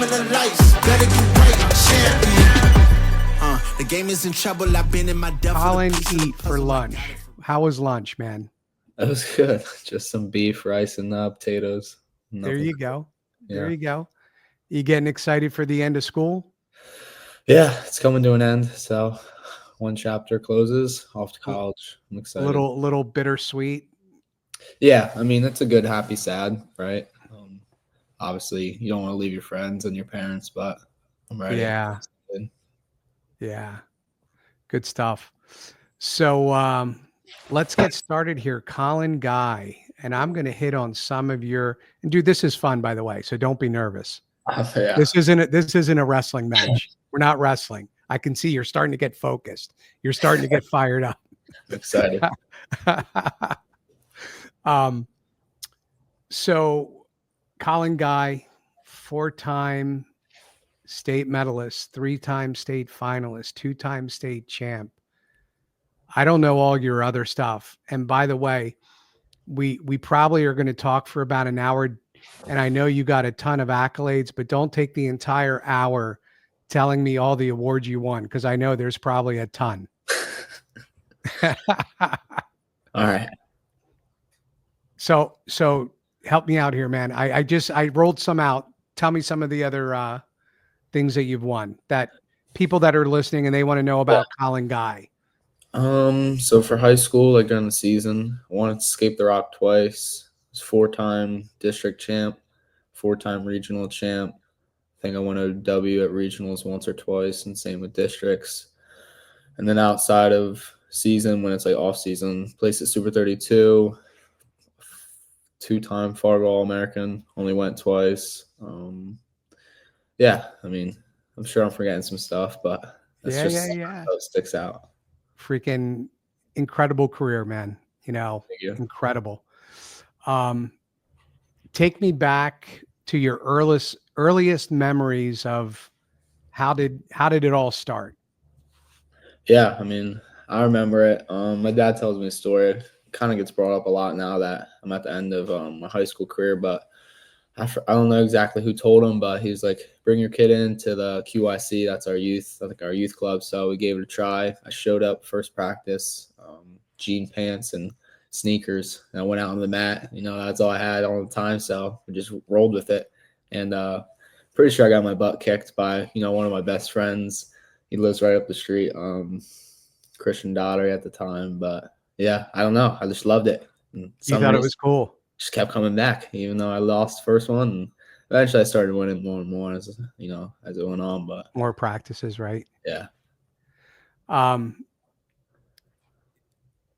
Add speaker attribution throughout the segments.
Speaker 1: of the lights. Better get right, champion. The game is in trouble. I've been in my devil.
Speaker 2: Collin, eat for lunch. How was lunch, man?
Speaker 3: That was good. Just some beef, rice, and potatoes.
Speaker 2: There you go.
Speaker 3: Yeah.
Speaker 2: There you go. You getting excited for the end of school?
Speaker 3: Yeah, it's coming to an end. So one chapter closes, off to college. I'm excited.
Speaker 2: Little bittersweet.
Speaker 3: Yeah, I mean, it's a good, happy, sad, right? Obviously, you don't want to leave your friends and your parents, but I'm ready.
Speaker 2: Yeah. Yeah. Good stuff. So let's get started here. Collin Guy, and I'm going to hit on some of your – and dude, this is fun, by the way, so don't be nervous.
Speaker 3: Yeah.
Speaker 2: This isn't a wrestling match. We're not wrestling. I can see you're starting to get focused. You're starting to get fired up.
Speaker 3: I'm excited.
Speaker 2: So Collin Guy, 4-time state medalist, 3-time state finalist, 2-time state champ. I don't know all your other stuff. And by the way, we probably are going to talk for about an hour, and I know you got a ton of accolades, but don't take the entire hour telling me all the awards you won, because I know there's probably a ton.
Speaker 3: All right.
Speaker 2: So help me out here, man. I rolled some out. Tell me some of the other things that you've won, that people that are listening and they want to know about Collin Guy.
Speaker 3: So for high school, like during the season, I won Escape the Rock twice. I was 4-time district champ, 4-time regional champ. I think I won a W at regionals once or twice, and same with districts. And then outside of season, when it's like off season, placed at Super 32, 2-time Fargo All-American, only went twice. Yeah, I mean, I'm sure I'm forgetting some stuff, but that's how it sticks out.
Speaker 2: Freaking incredible career, man. Incredible. Take me back to your earliest memories of how did it all start?
Speaker 3: Yeah, I mean, I remember it. My dad tells me a story. It kind of gets brought up a lot now that I'm at the end of my high school career, but I don't know exactly who told him, but he's like, bring your kid into the QYC. That's our youth club. So we gave it a try. I showed up first practice, jean pants and sneakers, and I went out on the mat. That's all I had all the time. So we just rolled with it. And pretty sure I got my butt kicked by, one of my best friends. He lives right up the street, Christian Daughtery at the time. But yeah, I don't know. I just loved it.
Speaker 2: You thought it was cool.
Speaker 3: Just kept coming back, even though I lost the first one. And eventually I started winning more and more as it went on. But
Speaker 2: more practices, right?
Speaker 3: Yeah.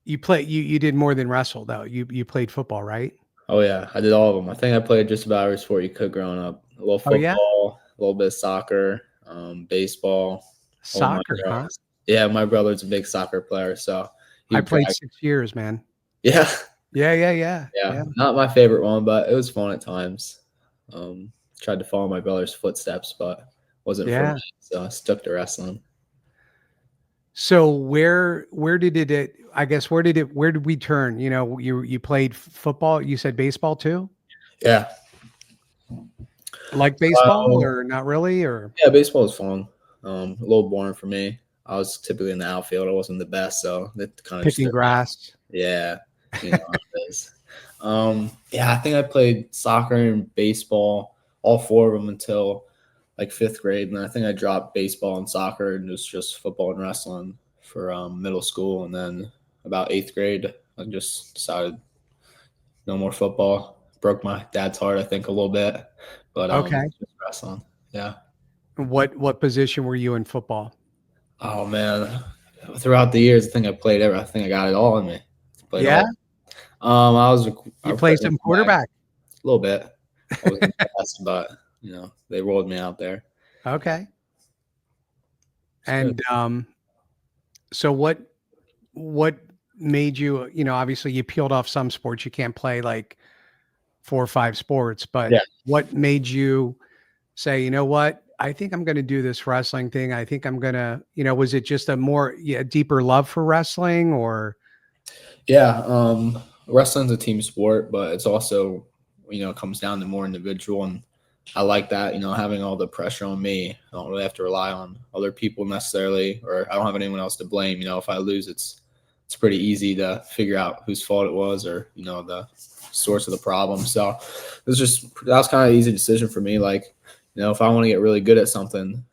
Speaker 2: You did more than wrestle, though. You played football, right?
Speaker 3: Oh yeah, I did all of them. I think I played just about every sport you could growing up. A little football, a little bit of soccer, baseball.
Speaker 2: Soccer, huh?
Speaker 3: Yeah, my brother's a big soccer player, so
Speaker 2: I played 6 years, man.
Speaker 3: Yeah.
Speaker 2: Yeah.
Speaker 3: Not my favorite one, but it was fun at times. Tried to follow my brother's footsteps, but wasn't for me, so I stuck to wrestling.
Speaker 2: So where did we turn? You played football. You said baseball too?
Speaker 3: Yeah.
Speaker 2: Like baseball or not really? Or
Speaker 3: yeah, baseball was fun. A little boring for me. I was typically in the outfield. I wasn't the best, so that kind of
Speaker 2: picking grass.
Speaker 3: Yeah. How it is. I think I played soccer and baseball, all 4 of them, until like 5th grade, and I think I dropped baseball and soccer and it was just football and wrestling for middle school. And then about 8th grade, I just decided no more football. Broke my dad's heart, I think, a little bit, but just wrestling. Yeah.
Speaker 2: What position were you in football?
Speaker 3: Oh man, throughout the years, I think I played everything. I think I got it all in me.
Speaker 2: You played some quarterback.
Speaker 3: A little bit. I wasn't the best, but they rolled me out there.
Speaker 2: Okay. And so what made you, obviously you peeled off some sports. You can't play like 4 or 5 sports, but what made you say, you know what, I think I'm going to do this wrestling thing. I think I'm going to, was it just a deeper love for wrestling or?
Speaker 3: Yeah. Wrestling's a team sport, but it's also, comes down to more individual. And I like that, having all the pressure on me. I don't really have to rely on other people necessarily, or I don't have anyone else to blame. If I lose, it's pretty easy to figure out whose fault it was, or the source of the problem. So that was kind of an easy decision for me. Like, if I want to get really good at something,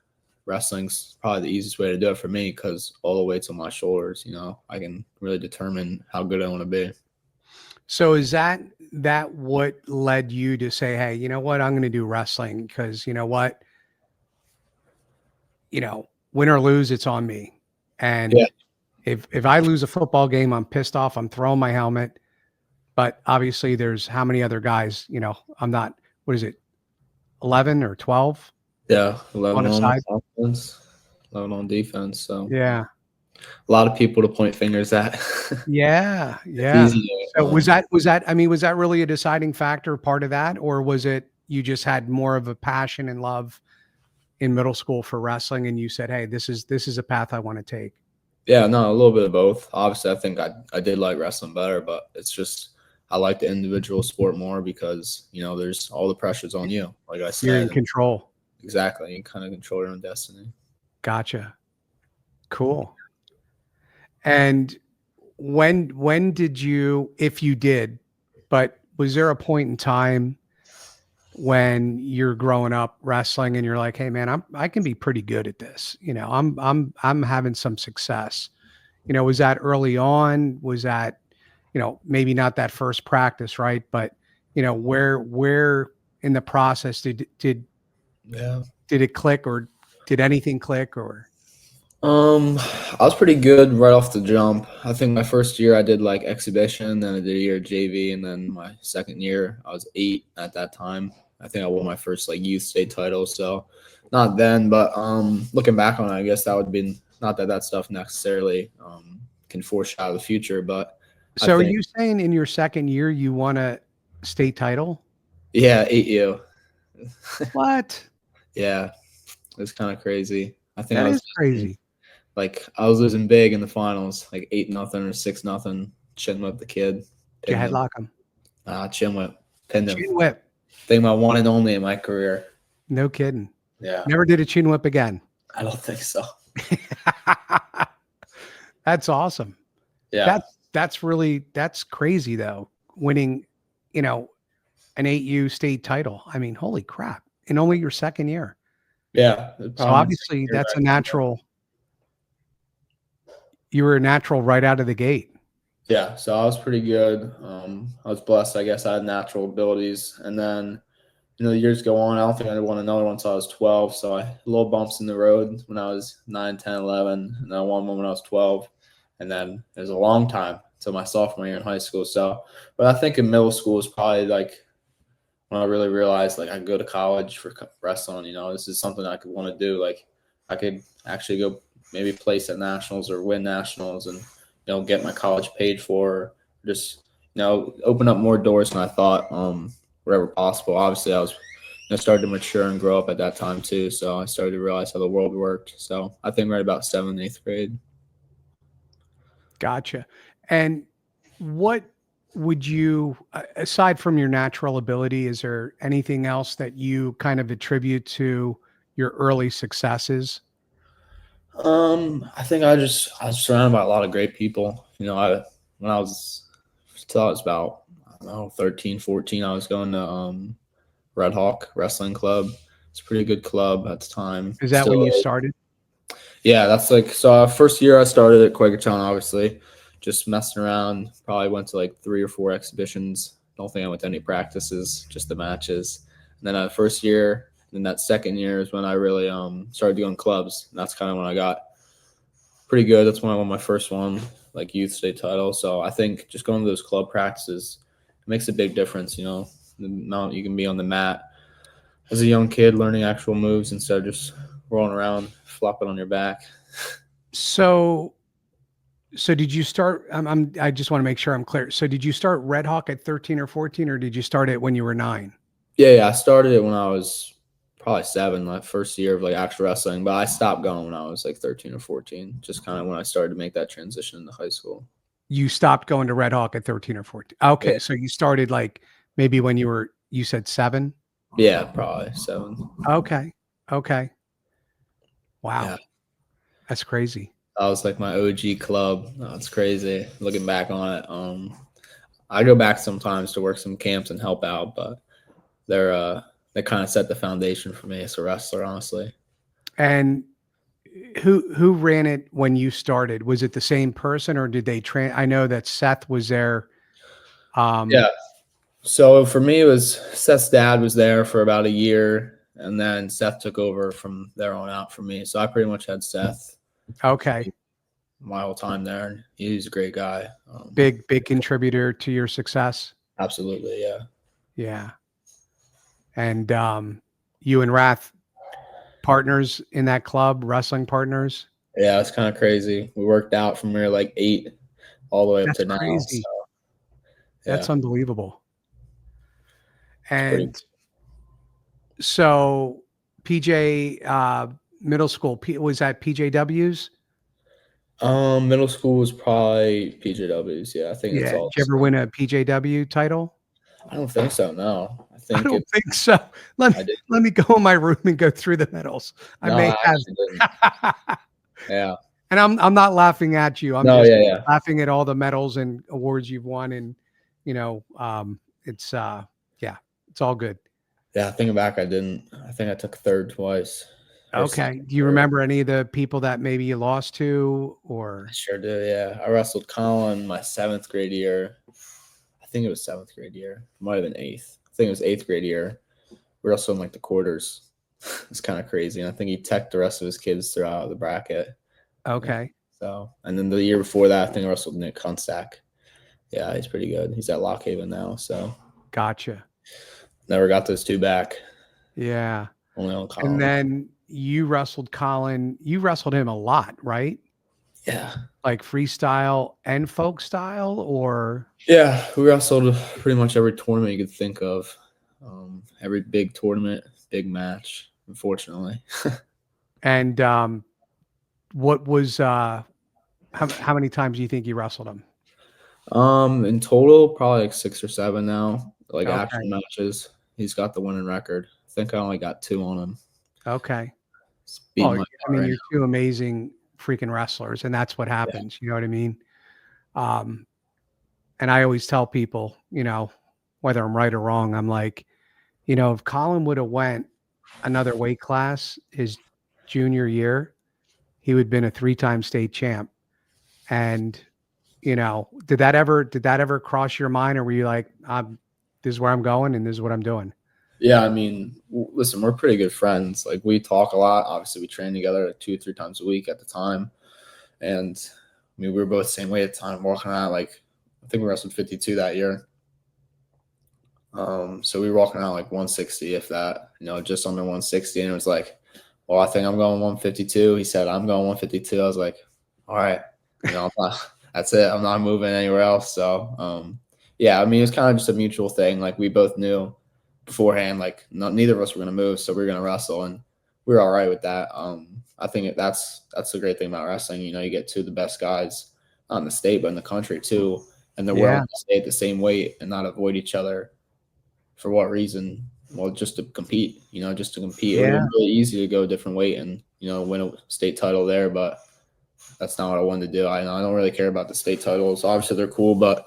Speaker 3: wrestling's probably the easiest way to do it for me, because all the weight's on my shoulders. I can really determine how good I want to be.
Speaker 2: So is that what led you to say, hey, you know what, I'm going to do wrestling? Because you know what, win or lose, it's on me. And
Speaker 3: Yeah.
Speaker 2: if I lose a football game, I'm pissed off, I'm throwing my helmet. But obviously there's how many other guys, I'm not, what is it, 11 or 12?
Speaker 3: Yeah, 11
Speaker 2: On a
Speaker 3: on
Speaker 2: side?
Speaker 3: offense, 11 on defense. So
Speaker 2: Yeah.
Speaker 3: a lot of people to point fingers at.
Speaker 2: Yeah.
Speaker 3: It's
Speaker 2: Yeah.
Speaker 3: easy to,
Speaker 2: So I mean, was that really a deciding factor, part of that? Or was it you just had more of a passion and love in middle school for wrestling and you said, hey, this is a path I want to take?
Speaker 3: Yeah, no, a little bit of both. Obviously, I think I did like wrestling better, but it's just I like the individual sport more because, there's all the pressures on you. Like I
Speaker 2: You're
Speaker 3: said,
Speaker 2: in control.
Speaker 3: exactly. You kind of control your own destiny.
Speaker 2: Gotcha. Cool. And when did you, if you did, but was there a point in time when you're growing up wrestling and you're like, hey man, I can be pretty good at this. I'm having some success. Was that early on? Was that, maybe not that first practice, right? But where in the process
Speaker 3: Yeah.
Speaker 2: did it click, or did anything click? Or
Speaker 3: I was pretty good right off the jump. I think my first year I did like exhibition, then I did a year JV, and then my second year I was 8 at that time. I think I won my first like youth state title. So not then, but looking back on it, I guess that would be not that stuff necessarily can foreshadow the future, but I
Speaker 2: so are
Speaker 3: think
Speaker 2: you saying in your second year you won a state title?
Speaker 3: yeah, 8U.
Speaker 2: What?
Speaker 3: Yeah, it's kind of crazy. I think
Speaker 2: That
Speaker 3: I was
Speaker 2: is crazy.
Speaker 3: like I was losing big in the finals, like 8-0 or 6-0. Chin whipped the kid,
Speaker 2: Did you
Speaker 3: pinned him.
Speaker 2: headlock him?
Speaker 3: Chin whip, pinned him.
Speaker 2: Chin whip.
Speaker 3: Think my one and only in my career.
Speaker 2: No kidding.
Speaker 3: Yeah,
Speaker 2: Never did a chin whip again.
Speaker 3: I don't think so.
Speaker 2: That's awesome.
Speaker 3: Yeah,
Speaker 2: That's crazy though. Winning, an 8U state title. I mean, holy crap. In only your second year.
Speaker 3: yeah.
Speaker 2: So obviously that's a natural. You were a natural right out of the gate.
Speaker 3: Yeah, so I was pretty good. I was blessed. I guess I had natural abilities, and then the years go on. I don't think I won another one until I was 12. So I had little bumps in the road when I was 9, 10, 11, and then I won one when I was 12, and then it was a long time until my sophomore year in high school. So, but I think in middle school is probably like when I really realized like I could go to college for wrestling. This is something I could want to do. Like I could actually go maybe place at nationals or win nationals, and get my college paid for. Or just open up more doors than I thought. Wherever possible. Obviously, I was started to mature and grow up at that time too. So I started to realize how the world worked. So I think right about 7th, 8th grade.
Speaker 2: Gotcha. And what would you, aside from your natural ability, is there anything else that you kind of attribute to your early successes?
Speaker 3: I think I was surrounded by a lot of great people. When I was till I was about, I don't know, 13, 14, I was going to Red Hawk Wrestling Club. It's a pretty good club at the time.
Speaker 2: Is that when you started?
Speaker 3: Yeah, that's like so. First year I started at Quakertown, obviously, just messing around. Probably went to like 3 or 4 exhibitions. Don't think I went to any practices, just the matches. And then first year, and then that second year is when I really started doing clubs. And that's kind of when I got pretty good. That's when I won my first one, like youth state title. So I think just going to those club practices makes a big difference. The amount you can be on the mat as a young kid, learning actual moves instead of just rolling around, flopping on your back.
Speaker 2: So did you start, I just want to make sure I'm clear. So did you start Red Hawk at 13 or 14, or did you start it when you were 9?
Speaker 3: Yeah. I started it when I was probably 7, like first year of like actual wrestling, but I stopped going when I was like 13 or 14, just kind of when I started to make that transition into high school.
Speaker 2: You stopped going to Red Hawk at 13 or 14. Okay.
Speaker 3: Yeah.
Speaker 2: So you started like maybe when you said 7?
Speaker 3: Yeah, probably 7.
Speaker 2: Okay. Okay. Wow.
Speaker 3: Yeah,
Speaker 2: That's crazy.
Speaker 3: that was like my OG club. It's crazy looking back on it. I go back sometimes to work some camps and help out, but they kind of set the foundation for me as a wrestler, honestly.
Speaker 2: And who ran it when you started? Was it the same person or did they train? I know that Seth was there.
Speaker 3: Yeah. So for me, it was Seth's dad was there for about a year, and then Seth took over from there on out for me. So I pretty much had Seth
Speaker 2: Okay.
Speaker 3: my whole time there. And he's a great guy.
Speaker 2: Big contributor to your success.
Speaker 3: Absolutely, yeah.
Speaker 2: Yeah. And you and Rath partners in that club, wrestling partners.
Speaker 3: Yeah, it's kind of crazy. We worked out from we were like 8 all the way up
Speaker 2: That's
Speaker 3: to now. So
Speaker 2: crazy.
Speaker 3: yeah,
Speaker 2: That's unbelievable.
Speaker 3: it's pretty.
Speaker 2: And so PJ middle school was that PJW's?
Speaker 3: Middle school was probably PJWs. Yeah, I think it's
Speaker 2: Yeah.
Speaker 3: all
Speaker 2: Did
Speaker 3: the
Speaker 2: you ever
Speaker 3: same.
Speaker 2: win a PJW title?
Speaker 3: I don't think so. No, I
Speaker 2: I
Speaker 3: think
Speaker 2: don't
Speaker 3: it's.
Speaker 2: think so. Let
Speaker 3: I
Speaker 2: me
Speaker 3: did.
Speaker 2: let me go in my room and go through the medals. I
Speaker 3: No,
Speaker 2: may
Speaker 3: I actually didn't.
Speaker 2: have.
Speaker 3: Yeah.
Speaker 2: And I'm not laughing at you. I'm
Speaker 3: No.
Speaker 2: just
Speaker 3: Yeah. Yeah.
Speaker 2: laughing at all the medals and awards you've won. And it's yeah, it's all good.
Speaker 3: Yeah. Thinking back, I didn't. I think I took third twice. Or second,
Speaker 2: Okay. Do you
Speaker 3: third.
Speaker 2: remember any of the people that maybe you lost to
Speaker 3: I
Speaker 2: or
Speaker 3: sure do. Yeah. I wrestled Collin my 7th grade year. I think it was 7th grade year. It might have been 8th. I think it was 8th grade year. We wrestled in like the quarters. It's kind of crazy. And I think he teched the rest of his kids throughout the bracket. Yeah.
Speaker 2: okay.
Speaker 3: So, and then the year before that, I think I wrestled Nick Kunstack. Yeah, he's pretty good. He's at Lock Haven now. So,
Speaker 2: Gotcha.
Speaker 3: never got those 2 back.
Speaker 2: Yeah.
Speaker 3: Only on
Speaker 2: And
Speaker 3: Collin.
Speaker 2: then you wrestled Colin. You wrestled him a lot, right?
Speaker 3: Yeah.
Speaker 2: Like freestyle and folk style or
Speaker 3: Yeah. We wrestled pretty much every tournament you could think of. Every big tournament, big match, unfortunately.
Speaker 2: and what was how many times do you think you wrestled him?
Speaker 3: In total, probably like 6 or 7 now, like actual
Speaker 2: Okay.
Speaker 3: matches. He's got the winning record. I think I only got 2 on him.
Speaker 2: Okay.
Speaker 3: He's
Speaker 2: Well,
Speaker 3: beating my
Speaker 2: I
Speaker 3: guy
Speaker 2: mean,
Speaker 3: right
Speaker 2: you're
Speaker 3: now.
Speaker 2: two amazing freaking wrestlers, and that's what
Speaker 3: Yeah.
Speaker 2: happens. You know what I mean? Um, and I always tell people, whether I'm right or wrong, I'm like, if Colin would have went another weight class his junior year, he would have been a 3-time state champ. And did that ever cross your mind, or were you like, this is where I'm going and this is what I'm doing?
Speaker 3: Yeah, I mean, listen, we're pretty good friends. Like we talk a lot. Obviously, we train together like 2 or 3 times a week at the time. And I mean, we were both the same weight at the time, walking around like I think we wrestled 52 that year. So we were walking around like 160, if that, just under 160. And it was like, well, I think I'm going 152. He said, I'm going 152. I was like, all right, I'm not, that's it. I'm not moving anywhere else. So, yeah, I mean, it was kind of just a mutual thing. Like we both knew beforehand, like neither of us were going to move. So we were going to wrestle and we were all right with that. I think that's the great thing about wrestling. You get 2 of the best guys, not in the state, but in the country too. And they're willing
Speaker 2: Yeah.
Speaker 3: to stay at the same weight and not avoid each other. For what reason? Well, just to compete, just to compete. It would have
Speaker 2: Yeah.
Speaker 3: been really easy to go a different weight and, win a state title there, but that's not what I wanted to do. I don't really care about the state titles. Obviously, they're cool, but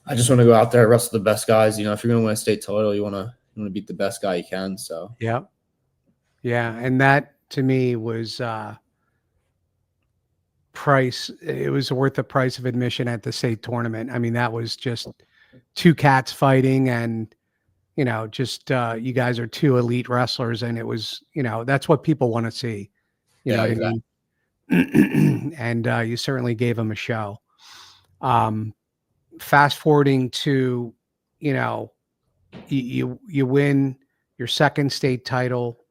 Speaker 3: I just want to go out there and wrestle the best guys. If you're going to win a state title, you want to beat the best guy you can. So,
Speaker 2: Yeah. Yeah. And that to me was price. It was worth the price of admission at the state tournament. I mean, that was just 2 cats fighting and just you guys are 2 elite wrestlers, and it was, that's what people want to see. You know
Speaker 3: yeah,
Speaker 2: what I
Speaker 3: exactly.
Speaker 2: mean? And you certainly gave them a show. Fast forwarding to, you know, you win your second state title,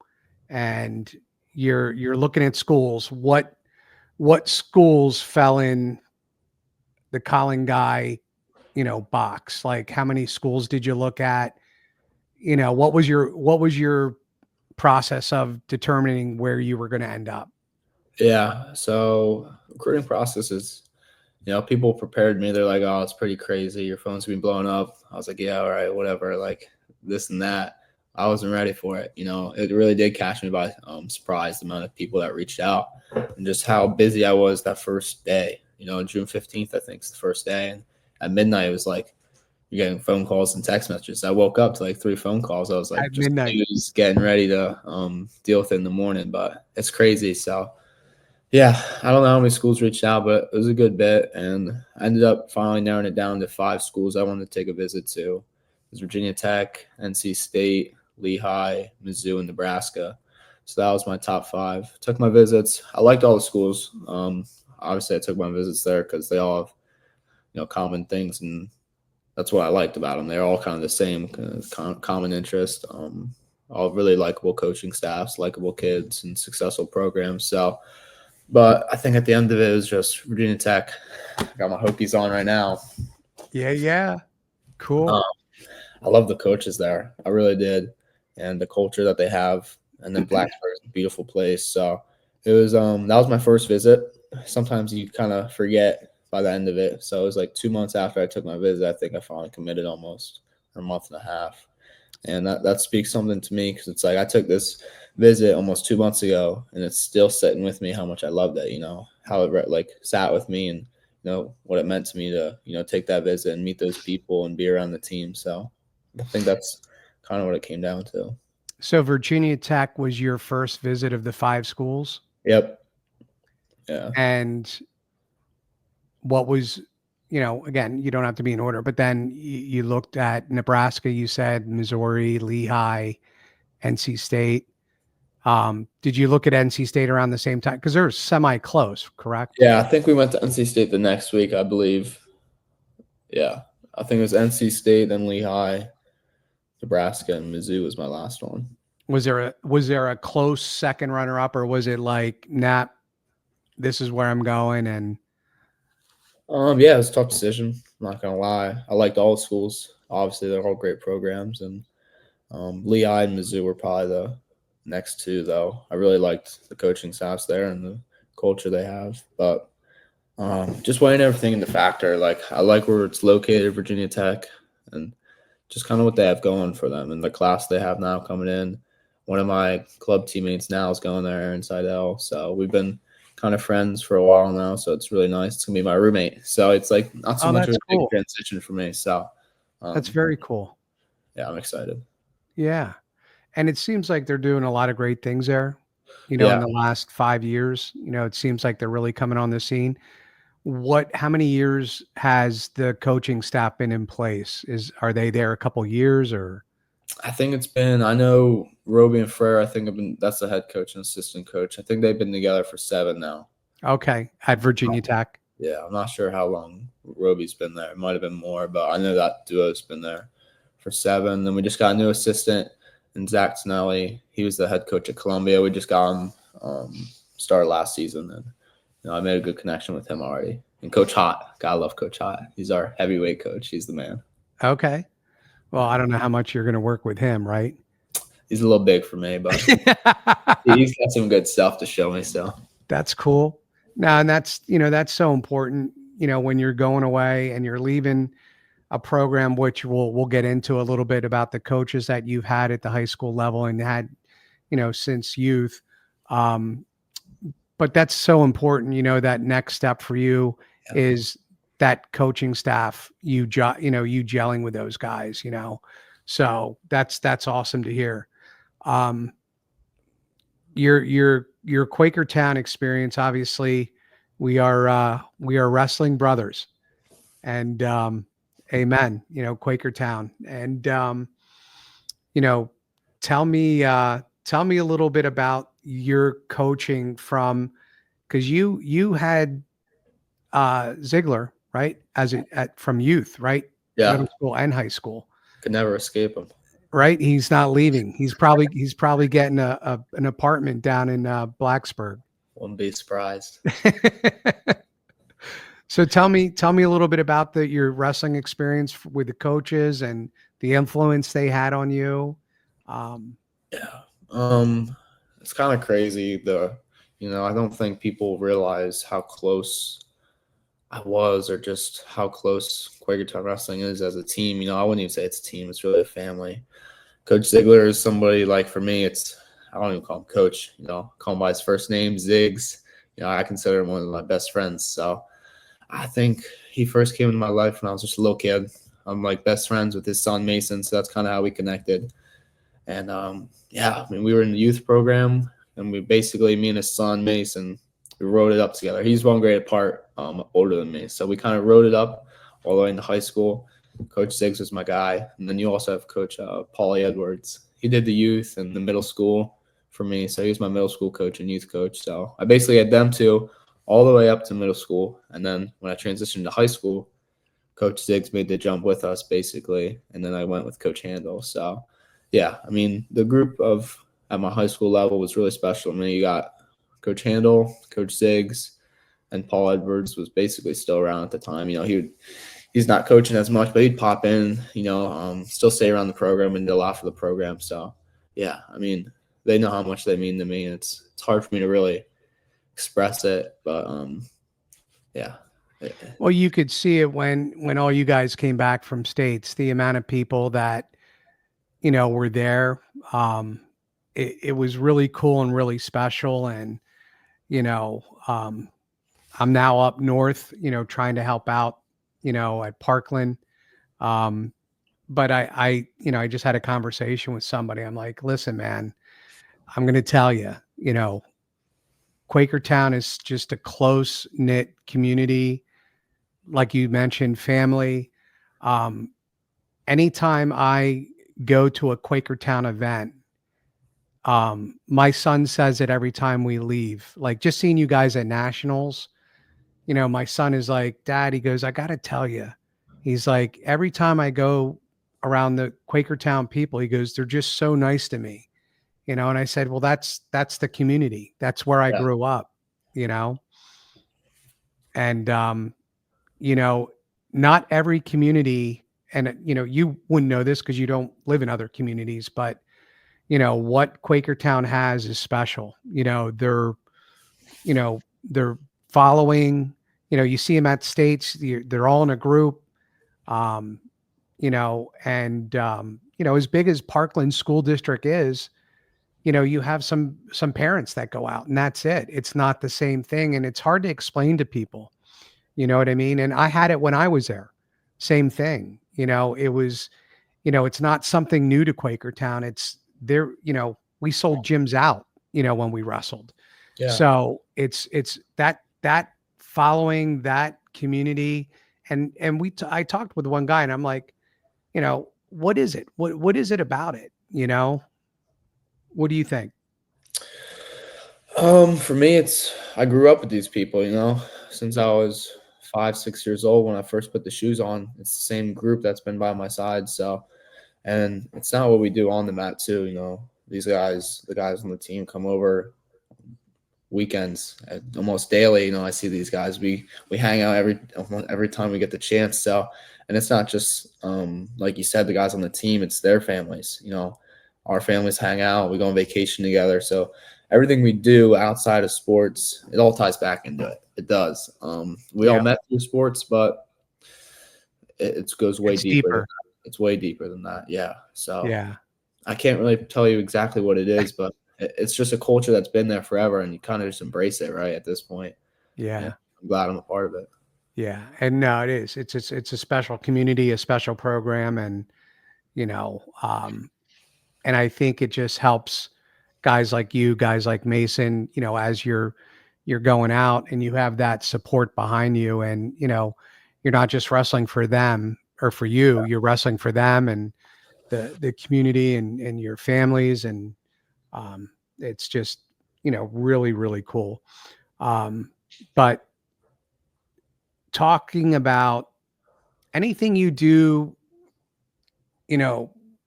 Speaker 2: and you're looking at schools. What schools fell in the Collin guy, box? Like how many schools did you look at? What was your process of determining where you were going to end up?
Speaker 3: Yeah. So, recruiting process is, people prepared me. They're like, oh, it's pretty crazy. Your phone's been blown up. I was like, yeah, all right, whatever. Like this and that. I wasn't ready for it. It really did catch me by surprise, the amount of people that reached out and just how busy I was that first day. June 15th, I think, is the first day. And at midnight, it was like you're getting phone calls and text messages. I woke up to like 3 phone calls. I was like
Speaker 2: At
Speaker 3: just
Speaker 2: midnight.
Speaker 3: getting ready to deal with it in the morning, but it's crazy. So yeah, I don't know how many schools reached out, but it was a good bit. And I ended up finally narrowing it down to 5 schools I wanted to take a visit to. It was Virginia Tech, NC State, Lehigh, Mizzou, and Nebraska. So that was my top 5. Took my visits. I liked all the schools. Obviously, I took my visits there because they all have, common things, and that's what I liked about them. They're all kind of the same common interest. All really likable coaching staffs, likable kids, and successful programs. So, but I think at the end of it was just Virginia Tech. I got my Hokies on right now.
Speaker 2: Yeah. Cool.
Speaker 3: I love the coaches there. I really did, and the culture that they have. And then Blacksburg is a beautiful place. So it was that was my first visit. Sometimes you kind of forget by the end of it. So it was like 2 months after I took my visit, I think I finally committed almost, or a month and a half. And that speaks something to me, because it's like I took this visit almost 2 months ago, and it's still sitting with me how much I loved it. How it like sat with me, and what it meant to me to take that visit and meet those people and be around the team. So I think that's kind of what it came down to.
Speaker 2: So Virginia Tech was your first visit of the 5 schools?
Speaker 3: Yep. Yeah.
Speaker 2: And what was, again, you don't have to be in order, but then you looked at Nebraska, you said, Missouri, Lehigh, NC State. Did you look at NC State around the same time? Because they're semi-close, correct?
Speaker 3: Yeah, I think we went to NC State the next week, I believe. Yeah. I think it was NC State, then Lehigh, Nebraska, and Mizzou was my last one.
Speaker 2: Was there a close second runner up, or was it like, nah, this is where I'm going? And
Speaker 3: Yeah, it was a tough decision. I'm not gonna lie. I liked all the schools. Obviously, they're all great programs, and Lehigh and Mizzou were probably the next 2, though. I really liked the coaching staffs there and the culture they have. But just weighing everything into factor, like I like where it's located, Virginia Tech, and just kind of what they have going for them and the class they have now coming in. One of my club teammates now is going there, Aaron Seidel. So we've been kind of friends for a while now. So it's really nice. It's going to be my roommate. So it's like not so much of a big transition for me. So
Speaker 2: that's very cool.
Speaker 3: Yeah, I'm excited.
Speaker 2: Yeah. And it seems like they're doing a lot of great things there, in
Speaker 3: Yeah.
Speaker 2: the last 5 years. It seems like they're really coming on the scene. How many years has the coaching staff been in place? Are they there a couple years, or?
Speaker 3: I think it's been, I know Roby and Frere, that's the head coach and assistant coach. I think they've been together for 7 now.
Speaker 2: Okay. At Virginia Tech.
Speaker 3: Yeah. I'm not sure how long Roby's been there. It might've been more, but I know that duo's been there for 7. Then we just got a new assistant, and Zach Tonelli. He was the head coach at Columbia. We just got him started last season, and I made a good connection with him already. And Coach Hott, gotta love Coach Hott. He's our heavyweight coach. He's the man.
Speaker 2: Okay. Well, I don't know how much you're going to work with him, right?
Speaker 3: He's a little big for me, but he's got some good stuff to show me. So
Speaker 2: that's cool. No, and that's so important. When you're going away and you're leaving a program, which we'll get into a little bit about the coaches that you've had at the high school level and had, since youth. But that's so important. That next step for you is that coaching staff, you gelling with those guys, so that's awesome to hear. Your Quakertown experience, obviously we are wrestling brothers, and amen, Quakertown. And tell me a little bit about your coaching because you had Ziegler, right? From youth, right?
Speaker 3: Yeah.
Speaker 2: Middle school and high school.
Speaker 3: Could never escape him.
Speaker 2: Right? He's not leaving. He's probably getting an apartment down in Blacksburg.
Speaker 3: Wouldn't be surprised.
Speaker 2: So tell me a little bit about your wrestling experience with the coaches and the influence they had on you.
Speaker 3: It's kind of crazy. I don't think people realize how close I was, or just how close Quakertown Wrestling is as a team. I wouldn't even say it's a team. It's really a family, Coach Ziegler is somebody like for me. I don't even call him coach. Call him by his first name, Ziggs. I consider him one of my best friends. So I think he first came into my life when I was just a little kid. I'm like best friends with his son Mason, so that's kind of how we connected. And yeah, I mean, we were in the youth program, and me and his son Mason, we rode it up together. He's 1 grade apart, older than me, so we kind of rode it up all the way into high school. Coach Ziggs was my guy, and then you also have Coach Paulie Edwards. He did the youth and the middle school for me, so he was my middle school coach and youth coach. So I basically had them two all the way up to middle school, and then when I transitioned to high school, Coach Ziggs made the jump with us basically, and then I went with Coach Handel. So yeah, I mean the group at my high school level was really special. I mean, you got Coach Handel, Coach Ziggs, and Paul Edwards was basically still around at the time. He's not coaching as much, but he'd pop in, still stay around the program and do a lot for the program. So yeah, I mean, they know how much they mean to me, and it's hard for me to really express it, but yeah.
Speaker 2: Well, you could see it when all you guys came back from states, the amount of people that, were there. It was really cool and really special. And, I'm now up north, trying to help out, at Parkland. Um, but I just had a conversation with somebody. I'm like, listen, man, I'm going to tell you, Quakertown is just a close knit community. Like you mentioned, family. Um, Anytime I go to a Quakertown event, my son says it every time we leave. Like just seeing you guys at nationals, my son is like, Dad, he goes, I got to tell you, he's like, every time I go around the Quakertown people, he goes, they're just so nice to me, and I said, well, that's the community. That's where I
Speaker 3: Yeah.
Speaker 2: grew up, and, you know, not every community, and you wouldn't know this because you don't live in other communities, but what Quakertown has is special. They're following, you see them at states, they're all in a group, um, and as big as Parkland School District is, you have some parents that go out and that's it. It's not the same thing. And it's hard to explain to people, you know what I mean? And I had it when I was there. Same thing. It was, it's not something new to Quakertown. It's there, we sold gyms out, when we wrestled.
Speaker 3: Yeah.
Speaker 2: So it's that following that community. And I talked with one guy and I'm like, what is it? What is it about it? What do you think?
Speaker 3: For me, I grew up with these people, since I was 5, 6 years old when I first put the shoes on. It's the same group that's been by my side. So, and it's not what we do on the mat too. These guys, the guys on the team come over weekends almost daily. I see these guys. We hang out every time we get the chance. So, and it's not just like you said, the guys on the team. It's their families. Our families hang out. We go on vacation together. So everything we do outside of sports, it all ties back into it. It does. We all met through sports, but it goes way deeper. It's way deeper than that. Yeah. So
Speaker 2: Yeah.
Speaker 3: I can't really tell you exactly what it is, but it's just a culture that's been there forever, and you kind of just embrace it, right, at this point.
Speaker 2: Yeah.
Speaker 3: And I'm glad I'm a part of it.
Speaker 2: Yeah. And no, it is. It's a special community, a special program, and you know, um, and I think it just helps guys like you, guys like Mason, as you're going out and you have that support behind you, and you're not just wrestling for them or for you, you're wrestling for them and the community and your families, and it's just really really cool. But talking about anything you do,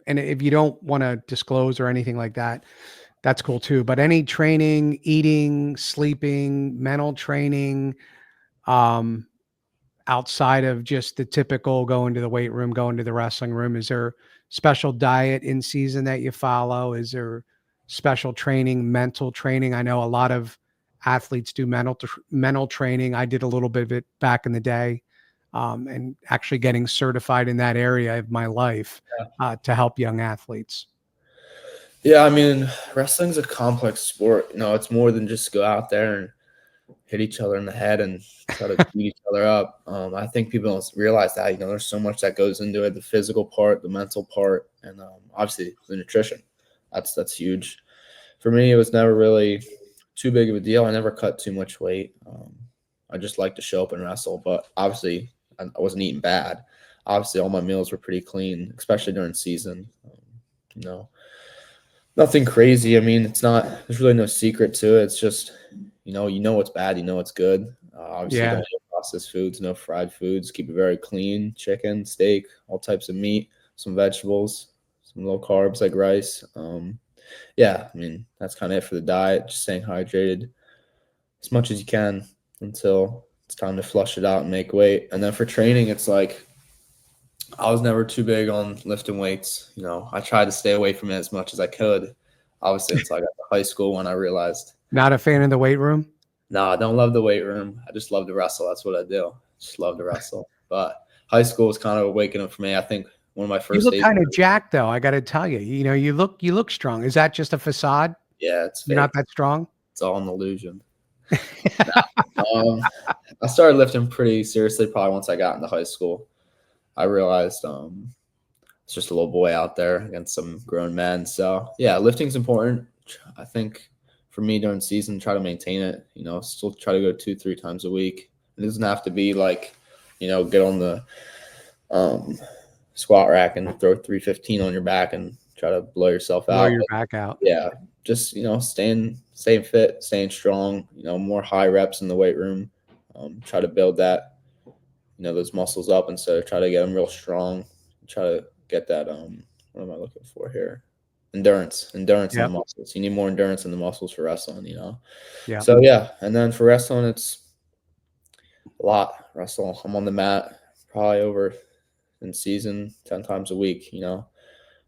Speaker 2: and if you don't want to disclose or anything like that, that's cool too. But any training, eating, sleeping, mental training, um, outside of just the typical going to the weight room, going to the wrestling room, is there special diet in season that you follow? Is there special training, mental training? I know a lot of athletes do mental training. I did a little bit of it back in the day, and actually getting certified in that area of my life to help young athletes.
Speaker 3: Yeah, I mean, wrestling's a complex sport. It's more than just go out there and hit each other in the head and try to beat each other up. I think people don't realize that. There's so much that goes into it: the physical part, the mental part, and obviously the nutrition. That's huge. For me, it was never really too big of a deal. I never cut too much weight. I just like to show up and wrestle, but obviously I wasn't eating bad. Obviously, all my meals were pretty clean, especially during season. You know, Nothing crazy. I mean, it's not. There's really no secret to it. It's just, you know what's bad. You know what's good. Obviously,
Speaker 2: Yeah.
Speaker 3: don't eat processed foods. No fried foods. Keep it very clean. Chicken, steak, all types of meat, some vegetables, some low carbs like rice. Yeah, I mean that's kind of it for the diet. Just staying hydrated as much as you can until it's time to flush it out and make weight. And then for training, it's like I was never too big on lifting weights. I tried to stay away from it as much as I could. Obviously, until I got to high school when I realized,
Speaker 2: Not a fan of the weight room?
Speaker 3: no, I don't love the weight room. I just love to wrestle. That's what I do. Just love to wrestle. But high school was kind of a waking up for me. I think one of my
Speaker 2: You
Speaker 3: first
Speaker 2: look
Speaker 3: days.
Speaker 2: kind of jacked though, I got to tell you. You look strong. Is that just a facade?
Speaker 3: Yeah, it's
Speaker 2: You're not
Speaker 3: fake.
Speaker 2: that strong?
Speaker 3: It's all an illusion. Um, I started lifting pretty seriously probably once I got into high school. I realized it's just a little boy out there against some grown men. So yeah, lifting's important. I think for me during season, try to maintain it. Still try to go 2-3 times a week. It doesn't have to be like, get on the um, squat rack and throw 315 on your back and try to blow yourself
Speaker 2: Blow
Speaker 3: out.
Speaker 2: your
Speaker 3: But
Speaker 2: back out.
Speaker 3: yeah, just staying fit, staying strong. More high reps in the weight room. Try to build that those muscles up instead of try to get them real strong. Try to get that what am I looking for here? Endurance in the
Speaker 2: Yep.
Speaker 3: muscles. You need more endurance in the muscles for wrestling.
Speaker 2: Yeah.
Speaker 3: So yeah, and then for wrestling, it's a lot. Wrestle. I'm on the mat probably over in season 10 times a week.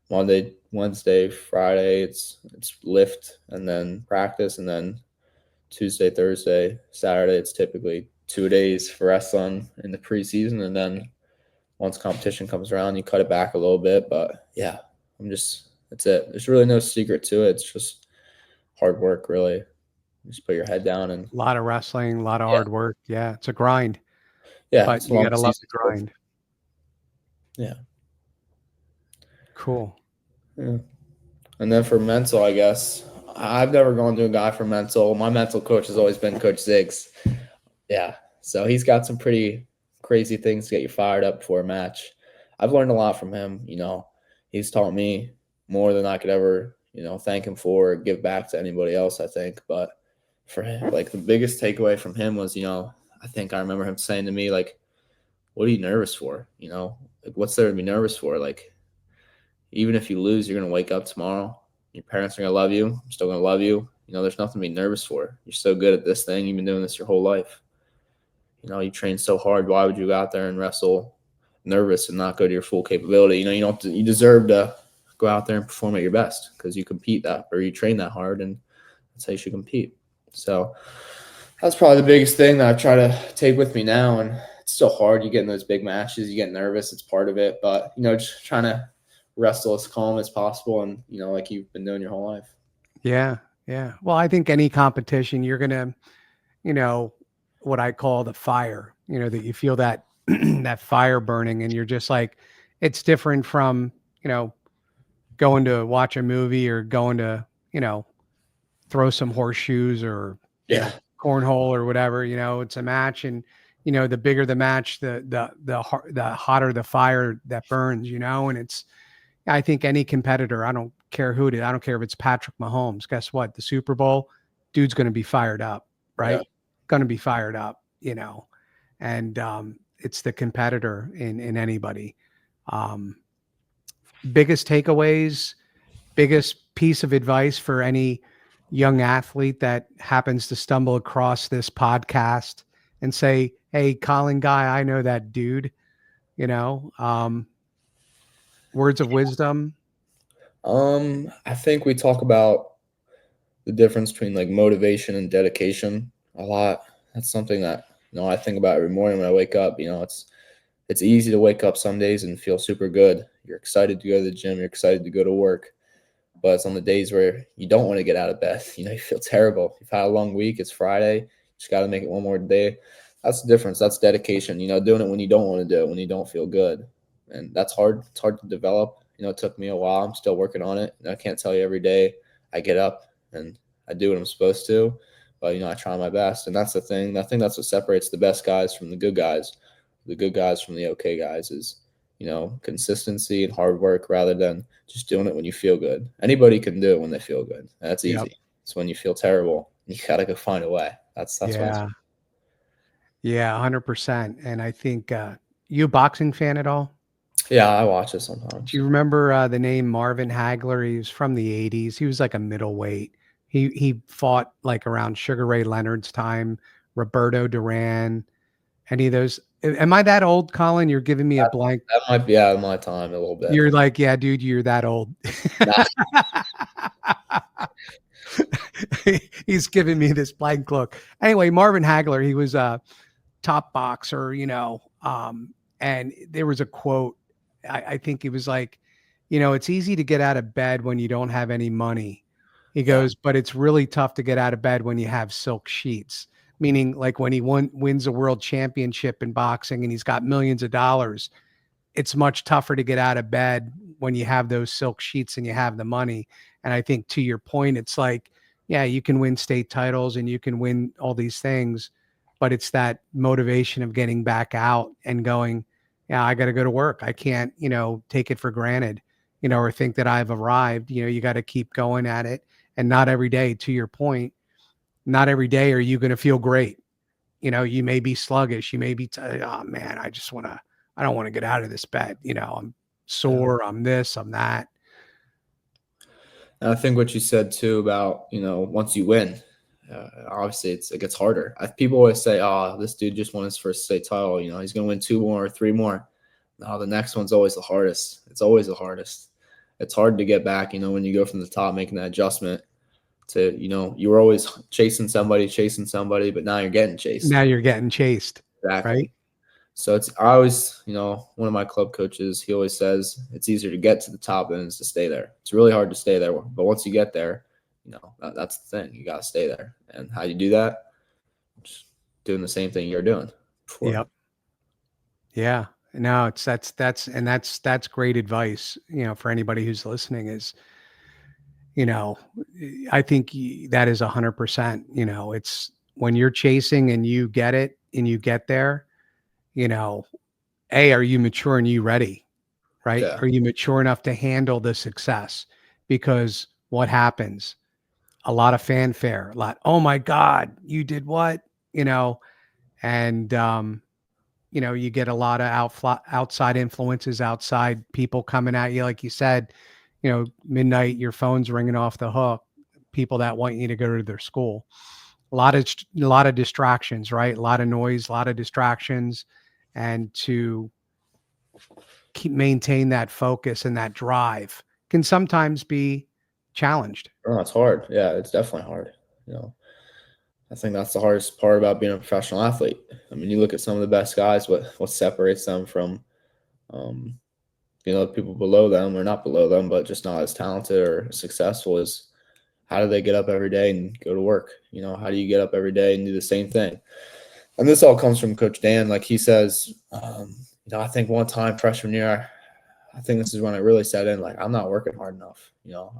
Speaker 3: Monday, Wednesday, Friday, it's lift and then practice, and then Tuesday, Thursday, Saturday, it's typically 2 days for wrestling in the preseason, and then once competition comes around, you cut it back a little bit. But yeah, that's it. There's really no secret to it. It's just hard work, really. Just put your head down and
Speaker 2: A lot of wrestling, a lot of
Speaker 3: yeah,
Speaker 2: hard work. Yeah, it's a grind,
Speaker 3: yeah,
Speaker 2: but
Speaker 3: it's a
Speaker 2: you
Speaker 3: long
Speaker 2: got to love
Speaker 3: season.
Speaker 2: the grind.
Speaker 3: Yeah,
Speaker 2: Cool.
Speaker 3: yeah. And then for mental, I guess I've never gone to a guy for mental. My mental coach has always been Coach Ziggs. Yeah, so he's got some pretty crazy things to get you fired up before a match. I've learned a lot from him. He's taught me more than I could ever, thank him for or give back to anybody else, I think. But for him, like the biggest takeaway from him was, I think I remember him saying to me, like, what are you nervous for? Like, what's there to be nervous for? Like, even if you lose, you're going to wake up tomorrow. Your parents are going to love you. I'm still going to love you. There's nothing to be nervous for. You're so good at this thing. You've been doing this your whole life. You train so hard. Why would you go out there and wrestle nervous and not go to your full capability? You deserve to go out there and perform at your best because you compete that or you train that hard, and that's how you should compete. So that's probably the biggest thing that I try to take with me now. And it's still hard. You get in those big matches, you get nervous. It's part of it. But, just trying to wrestle as calm as possible and, like you've been doing your whole life.
Speaker 2: Yeah. Yeah. Well, I think any competition, you're going to, you know, what I call the fire, that you feel that, that fire burning and you're just like, it's different from, you know, going to watch a movie or going to, throw some horseshoes or,
Speaker 3: Yeah.
Speaker 2: cornhole or whatever, it's a match. And, the bigger the match, the hotter the fire that burns, and I think any competitor, I don't care who it is. I don't care if it's Patrick Mahomes. Guess what? The Super Bowl, dude's going to be fired up,
Speaker 3: Yeah.
Speaker 2: right? Going to be fired up, and it's the competitor in anybody. Um, Biggest takeaways, biggest piece of advice for any young athlete that happens to stumble across this podcast and say, "Hey, Colin Guy, I know that dude." Words of wisdom.
Speaker 3: I think we talk about the difference between like motivation and dedication a lot. That's something that I think about every morning when I wake up. It's easy to wake up some days and feel super good. You're excited to go to the gym. You're excited to go to work. but it's on the days where you don't want to get out of bed. You feel terrible. You've had a long week. It's Friday. Just got to make it one more day. That's the difference. That's dedication. Doing it when you don't want to do it, when you don't feel good, and that's hard. It's hard to develop. It took me a while. I'm still working on it. I can't tell you every day I get up and I do what I'm supposed to, but I try my best, and that's the thing. I think that's what separates the best guys from the good guys. The good guys from the okay guys is consistency and hard work rather than just doing it when you feel good. Anybody can do it when they feel good. That's
Speaker 2: Yep.
Speaker 3: easy. It's when you feel terrible, you gotta go find a way. That's when it's
Speaker 2: Yeah. Yeah, 100%. And I think you a boxing fan at all?
Speaker 3: yeah, I watch it
Speaker 2: Do
Speaker 3: sometimes.
Speaker 2: you remember the name Marvin Hagler? He was from the 80s. He was like a middleweight. He fought like around Sugar Ray Leonard's time, Roberto Duran, any of those. Am I that old, Colin? You're giving me a blank.
Speaker 3: That might be out of my time a little bit.
Speaker 2: You're like, yeah, dude, you're that old.
Speaker 3: Nah.
Speaker 2: He's giving me this blank look. Anyway, Marvin Hagler, he was a top boxer, and there was a quote. I think it was like, it's easy to get out of bed when you don't have any money. He
Speaker 3: Yeah.
Speaker 2: goes, but it's really tough to get out of bed when you have silk sheets. Meaning, like when he wins a world championship in boxing and he's got millions of dollars, it's much tougher to get out of bed when you have those silk sheets and you have the money. And I think to your point, it's like, yeah, you can win state titles and you can win all these things, but it's that motivation of getting back out and going, yeah, I got to go to work. I can't, take it for granted, or think that I've arrived. You got to keep going at it. And not every day, to your point, not every day are you going to feel great. You may be sluggish. You may be, oh man, I don't want to get out of this bed. I'm sore. I'm this, I'm that.
Speaker 3: And I think what you said too about once you win, obviously it gets harder. People always say, "Oh, this dude just won his first state title. He's gonna win 2 more or 3 more." No, the next one's always the hardest. It's always the hardest. It's hard to get back. When you go from the top, making that adjustment to you were always chasing somebody, but now you're getting chased.
Speaker 2: Now you're getting chased,
Speaker 3: Exactly.
Speaker 2: right?
Speaker 3: So I always, one of my club coaches, he always says it's easier to get to the top than it is to stay there. It's really hard to stay there, but once you get there, that's the thing. You got to stay there. And how you do that? Just doing the same thing you're doing before.
Speaker 2: Yep. Yeah. No, that's great advice, for anybody who's listening is, I think that is 100%, it's when you're chasing and you get it and you get there, are you mature and you ready? Right?
Speaker 3: Yeah.
Speaker 2: Are you mature enough to handle the success? Because what happens? A lot of fanfare, oh my God, you did what? And you get a lot of outside influences, outside people coming at you. Like you said, midnight, your phone's ringing off the hook, people that want you to go to their school. A lot of distractions, right? A lot of noise, a lot of distractions. And to maintain that focus and that drive can sometimes be challenged.
Speaker 3: Oh, it's hard. Yeah, it's definitely hard. I think that's the hardest part about being a professional athlete. I mean, you look at some of the best guys, what separates them from, people below them or not below them, but just not as talented or successful is how do they get up every day and go to work? How do you get up every day and do the same thing? And this all comes from Coach Dan. Like he says, I think one time freshman year, I think this is when I really set in, like, I'm not working hard enough.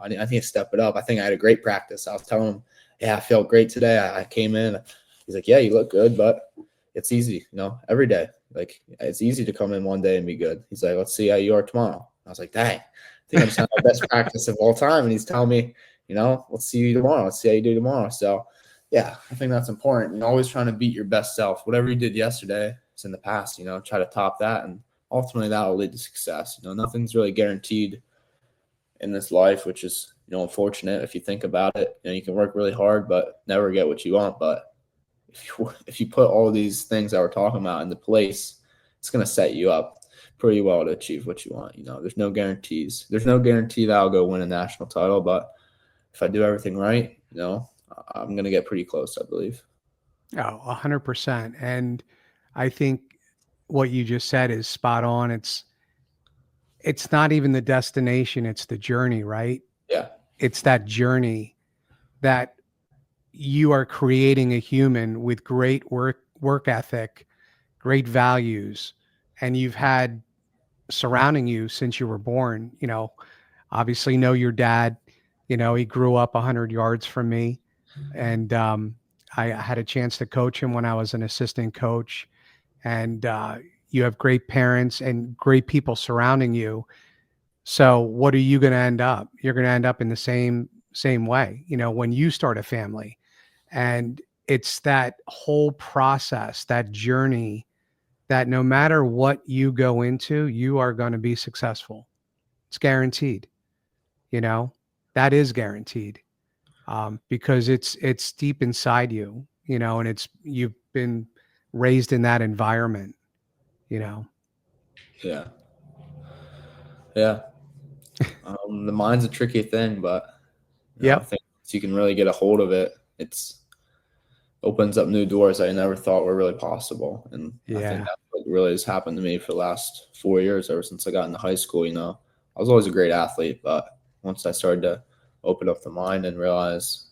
Speaker 3: I need to step it up. I think I had a great practice. I was telling him, yeah, I felt great today. I came in. He's like, yeah, you look good, but it's easy, every day. Like, it's easy to come in one day and be good. He's like, let's see how you are tomorrow. I was like, dang, I think I'm just having my best practice of all time. And he's telling me, let's see you tomorrow. Let's see how you do tomorrow. So, yeah, I think that's important. Always trying to beat your best self. Whatever you did yesterday, it's in the past, try to top that. And ultimately that will lead to success. Nothing's really guaranteed in this life, which is, unfortunate if you think about it. You can work really hard, but never get what you want. But if you put all these things that we're talking about into place, it's going to set you up pretty well to achieve what you want. There's no guarantees. There's no guarantee that I'll go win a national title, but if I do everything right, I'm going to get pretty close, I believe.
Speaker 2: Oh, 100%. And I think what you just said is spot on. It's not even the destination, it's the journey, right?
Speaker 3: Yeah.
Speaker 2: it's that journey that you are creating a human with great work ethic, great values, and you've had surrounding you since you were born. Obviously know your dad. He grew up 100 yards from me, and I had a chance to coach him when I was an assistant coach. And you have great parents and great people surrounding you. So what are you going to end up? You're going to end up in the same way, when you start a family. And it's that whole process, that journey, that no matter what you go into, you are going to be successful. It's guaranteed, you know, that is guaranteed, because it's deep inside you, and you've been raised in that environment, you know.
Speaker 3: Yeah. Yeah. The mind's a tricky thing, but I
Speaker 2: Yep.
Speaker 3: think once you can really get a hold of it, it's opens up new doors I never thought were really possible. And I think
Speaker 2: Yeah.
Speaker 3: that's what really has happened to me for the last 4 years, ever since I got into high school. I was always a great athlete, but once I started to open up the mind and realize,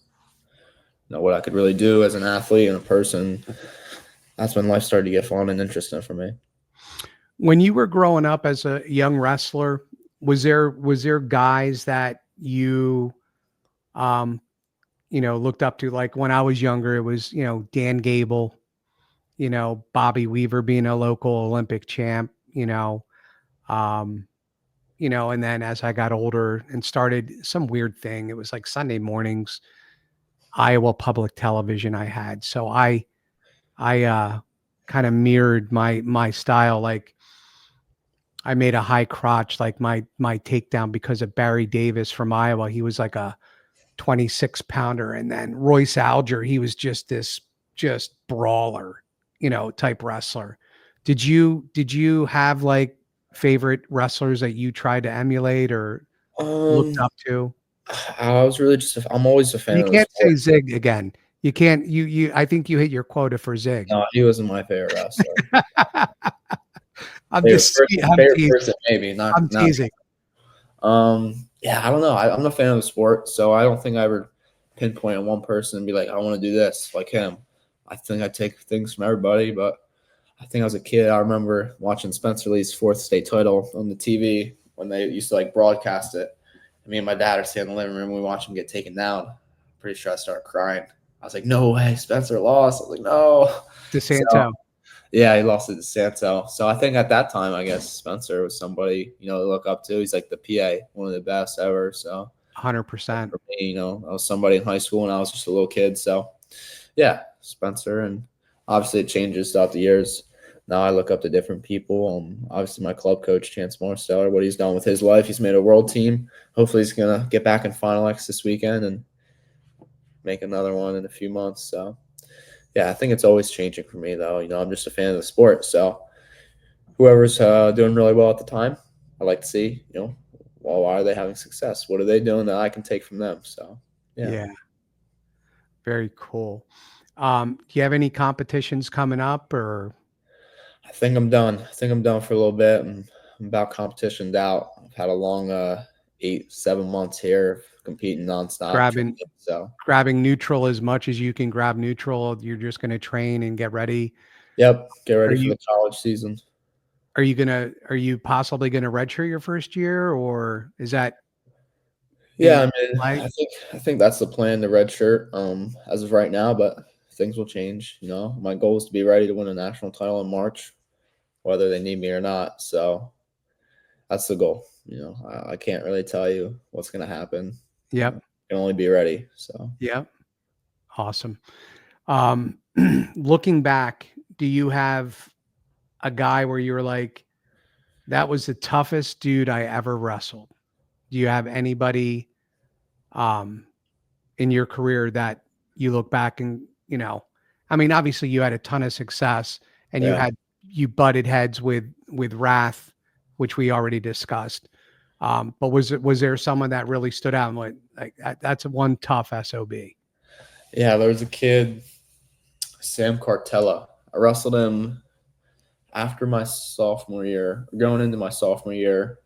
Speaker 3: what I could really do as an athlete and a person, that's when life started to get fun and interesting for me.
Speaker 2: When you were growing up as a young wrestler, was there guys that you um looked up to? Like when I was younger, it was, Dan Gable, Bobby Weaver being a local Olympic champ, um, and then as I got older and started some weird thing, it was like Sunday mornings, Iowa public television I had. So I kind of mirrored my style. Like I made a high crotch, like my takedown, because of Barry Davis from Iowa. He was like a 26 pounder. And then Royce Alger, he was just brawler, type wrestler. Did you have like favorite wrestlers that you tried to emulate or looked
Speaker 3: Um,
Speaker 2: up to?
Speaker 3: I was really I'm always a fan
Speaker 2: You
Speaker 3: of the
Speaker 2: can't say
Speaker 3: sport.
Speaker 2: Zig again. You can't, I think you hit your quota for Zig.
Speaker 3: No, he wasn't my favorite wrestler.
Speaker 2: I'm just, I'm
Speaker 3: Favorite
Speaker 2: teasing.
Speaker 3: person, maybe
Speaker 2: I'm
Speaker 3: not.
Speaker 2: teasing.
Speaker 3: Yeah, I don't know. I'm a fan of the sport, so I don't think I ever pinpoint on one person and be like, I want to do this like him. I think I take things from everybody, but I think as a kid, I remember watching Spencer Lee's fourth state title on the TV when they used to like broadcast it. Me and my dad are sitting in the living room. We watch him get taken down. Pretty sure I started crying. I was like, "No way, Spencer lost!" I was like, "No." So
Speaker 2: DeSanto.
Speaker 3: yeah, he lost it to Santo. So I think at that time, I guess Spencer was somebody to look up to. He's like the PA, one of the best ever. So
Speaker 2: 100%.
Speaker 3: for me, I was somebody in high school and I was just a little kid. So yeah, Spencer, and obviously it changes throughout the years. Now I look up to different people. Obviously my club coach, Chance Morsteller, what he's done with his life. He's made a world team. Hopefully he's gonna get back in Final X this weekend and make another one in a few months. So yeah, I think it's always changing for me though. I'm just a fan of the sport. So whoever's doing really well at the time, I like to see, well, why are they having success? What are they doing that I can take from them? So yeah.
Speaker 2: Yeah. Very cool. Do you have any competitions coming up or?
Speaker 3: I think I'm done. I think I'm done for a little bit. I'm about competitioned out. I've had a long 8-7 months here of competing nonstop training.
Speaker 2: grabbing
Speaker 3: So
Speaker 2: grabbing neutral as much as you can grab neutral? You're just going to train and get ready.
Speaker 3: yep, get
Speaker 2: Are
Speaker 3: ready for
Speaker 2: you
Speaker 3: the college season.
Speaker 2: are you possibly going to redshirt your first year, or is that
Speaker 3: Yeah,
Speaker 2: in
Speaker 3: I mean,
Speaker 2: play?
Speaker 3: I think that's the plan, the red shirt, as of right now, but things will change. My goal is to be ready to win a national title in March, whether they need me or not. So that's the goal. I can't really tell you what's going to happen.
Speaker 2: Yep.
Speaker 3: Can only be ready. So
Speaker 2: Yep. Awesome. Um, Looking back, do you have a guy where you were like, that was the toughest dude I ever wrestled? Do you have anybody um, in your career that you look back and, I mean, obviously you had a ton of success and
Speaker 3: yeah.
Speaker 2: you butted heads with Wrath, which we already discussed. But was there someone that really stood out and went like that's one tough SOB?
Speaker 3: Yeah, there was a kid, Sam Cartella. I wrestled him after my sophomore year, going into my sophomore year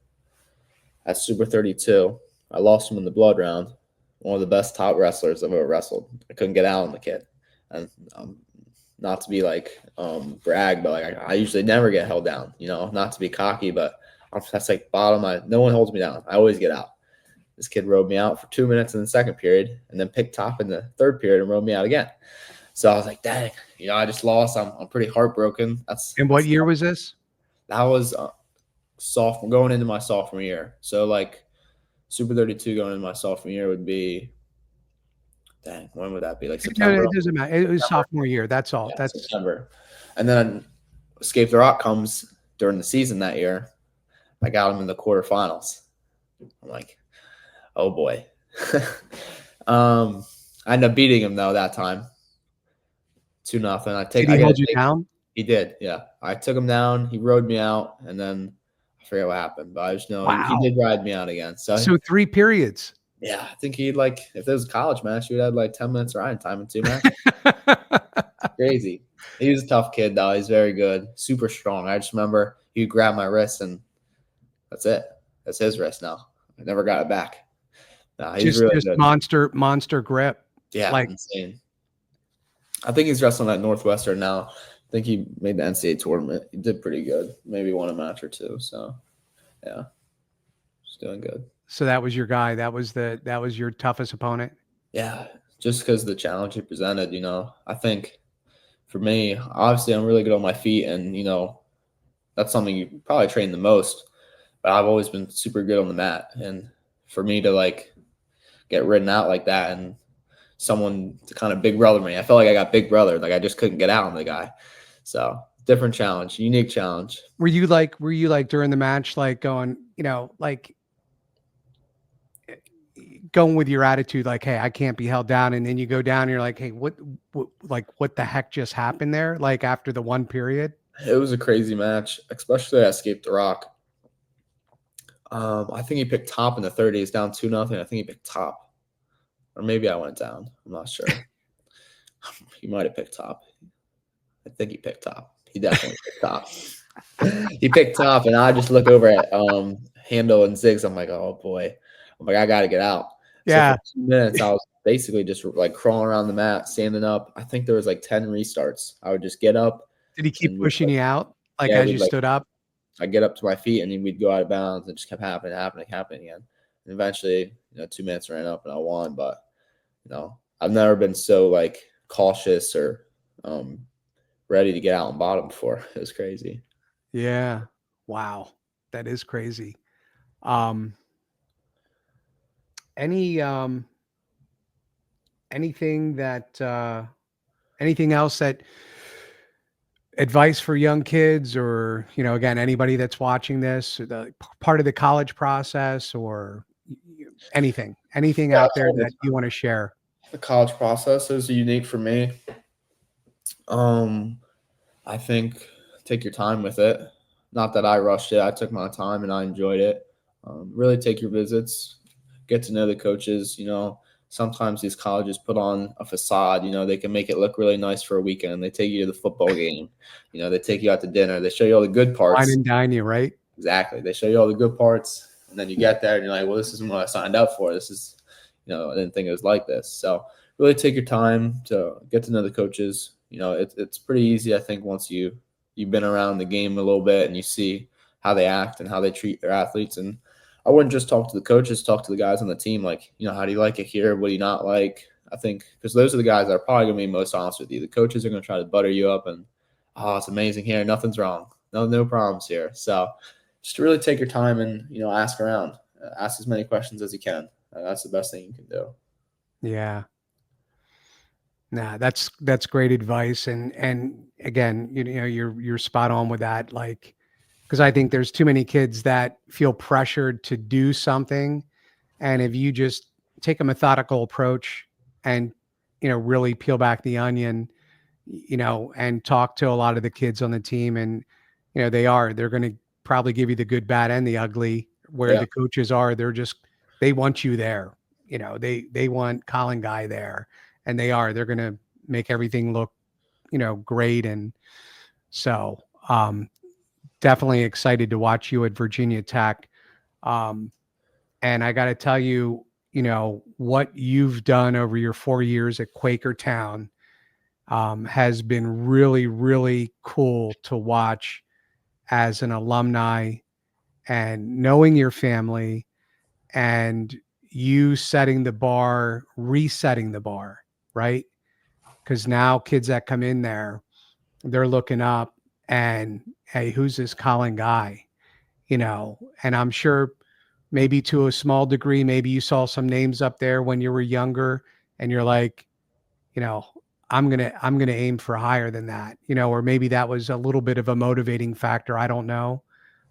Speaker 3: at Super 32. I lost him in the blood round. one of the best top wrestlers I've ever wrestled. I couldn't get out on the kid, and not to be like brag, but like I usually never get held down. You know, not to be cocky, but that's like bottom. No one holds me down. I always get out. This kid rode me out for 2 minutes in the second period, and then picked top in the third period and rode me out again. So I was like, dang, you know, I just lost. I'm pretty heartbroken.
Speaker 2: And what year was this?
Speaker 3: That was sophomore, going into my sophomore year. So like Super 32 going into my sophomore year would be, dang, when would that be? Like September?
Speaker 2: No, it doesn't matter. It was sophomore year. That's all.
Speaker 3: Yeah,
Speaker 2: That's
Speaker 3: September. And then Escape the Rock comes during the season that year. I got him in the quarterfinals. I'm like, oh boy. I ended up beating him though that time. 2-0.
Speaker 2: Did he hold you down?
Speaker 3: He did, yeah. I took him down. He rode me out, and then I forget what happened, but I just know he did ride me out again. So
Speaker 2: 3 periods.
Speaker 3: yeah, I think he'd like, if it was a college match, he would have like 10 minutes riding time in 2 matches. Crazy. He was a tough kid though. He's very good, super strong. I just remember he'd grab my wrist, and that's it. That's his wrist now. I never got it back. No, he's really
Speaker 2: just
Speaker 3: good.
Speaker 2: monster grip.
Speaker 3: Yeah,
Speaker 2: like
Speaker 3: insane. I think he's wrestling at Northwestern now. I think he made the NCAA tournament. He did pretty good. Maybe won a match or two. So, yeah, he's doing good.
Speaker 2: So that was your guy. That was your toughest opponent.
Speaker 3: Yeah, just because of the challenge he presented. You know, I think for me, obviously, I'm really good on my feet, and you know, that's something you probably train the most. But I've always been super good on the mat, and for me to like get ridden out like that, and someone to kind of big brother me, I felt like I got big brother. Like I just couldn't get out on the guy. So different challenge, unique challenge.
Speaker 2: Were you like during the match, like going, you know, like going with your attitude, like, hey, I can't be held down, and then you go down and you're like, hey, what the heck just happened there? Like after the 1 period?
Speaker 3: It was a crazy match, especially at Escape the Rock. I think he picked top in the 30s, down 2-0. I think he picked top, or maybe I went down. I'm not sure. He might have picked top. I think he picked top. He definitely picked top. He picked top, and I just look over at Handle and Ziggs. I'm like, oh boy. I'm like, I got to get out.
Speaker 2: Yeah.
Speaker 3: So for 2 minutes, I was basically just like crawling around the mat, standing up. I think there was like 10 restarts. I would just get up.
Speaker 2: Did he keep pushing you out? Like as you stood up?
Speaker 3: I get up to my feet, and then we'd go out of bounds, and it just kept happening again. And eventually, you know, 2 minutes ran up, and I won. But you know, I've never been so like cautious or ready to get out and bottom before. It was crazy.
Speaker 2: Yeah. Wow. That is crazy. Anything else that advice for young kids, or, you know, again, anybody that's watching this, or the part of the college process, or anything out there that you want to share?
Speaker 3: The college process is unique for me. I think take your time with it. Not that I rushed it. I took my time and I enjoyed it. Really take your visits, get to know the coaches. You know, sometimes these colleges put on a facade. You know, they can make it look really nice for a weekend. They take you to the football game. You know, they take you out to dinner. They show you all the good parts.
Speaker 2: Wine and dine you, right?
Speaker 3: Exactly. They show you all the good parts. And then you get there and you're like, well, this isn't what I signed up for. This is, you know, I didn't think it was like this. So really take your time to get to know the coaches. You know, it's pretty easy, I think, once you've been around the game a little bit and you see how they act and how they treat their athletes. And I wouldn't just talk to the coaches, talk to the guys on the team. Like, you know, how do you like it here? What do you not like? I think because those are the guys that are probably going to be most honest with you. The coaches are going to try to butter you up and, oh, it's amazing here. Nothing's wrong. No problems here. So just to really take your time and, you know, ask around. Ask as many questions as you can. That's the best thing you can do.
Speaker 2: Yeah. Nah, that's great advice. And again, you know, you're spot on with that. Like, because I think there's too many kids that feel pressured to do something. And if you just take a methodical approach and, you know, really peel back the onion, you know, and talk to a lot of the kids on the team, and, you know, they're going to probably give you the good, bad, and the ugly. Where the coaches are, they want you there. You know, they want Collin Guy there, and they're going to make everything look, you know, great. And so, definitely excited to watch you at Virginia Tech. And I got to tell you, what you've done over your 4 years at Quakertown has been really, really cool to watch as an alumni, and knowing your family, and you setting the bar, resetting the bar, right? Because now kids that come in there, they're looking up and, hey, who's this Collin guy? And I'm sure maybe to a small degree, maybe you saw some names up there when you were younger and you're like, you know, I'm gonna aim for higher than that, or maybe that was a little bit of a motivating factor. I don't know.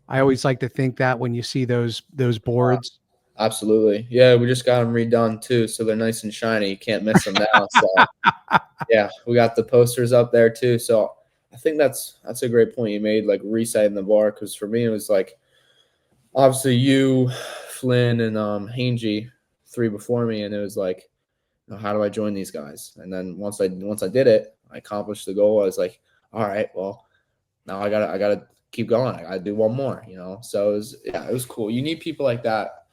Speaker 2: I always like to think that when you see those boards.
Speaker 3: Absolutely. Yeah, we just got them redone too, so they're nice and shiny. You can't miss them now. So yeah, we got the posters up there too. So I think that's a great point you made, like resetting the bar. Because for me, it was like obviously you, Flynn, and Hangy, three before me, and it was like, how do I join these guys? And then once I did it, I accomplished the goal. I was like, all right, well, now I gotta keep going. I gotta do one more. So it was cool. You need people like that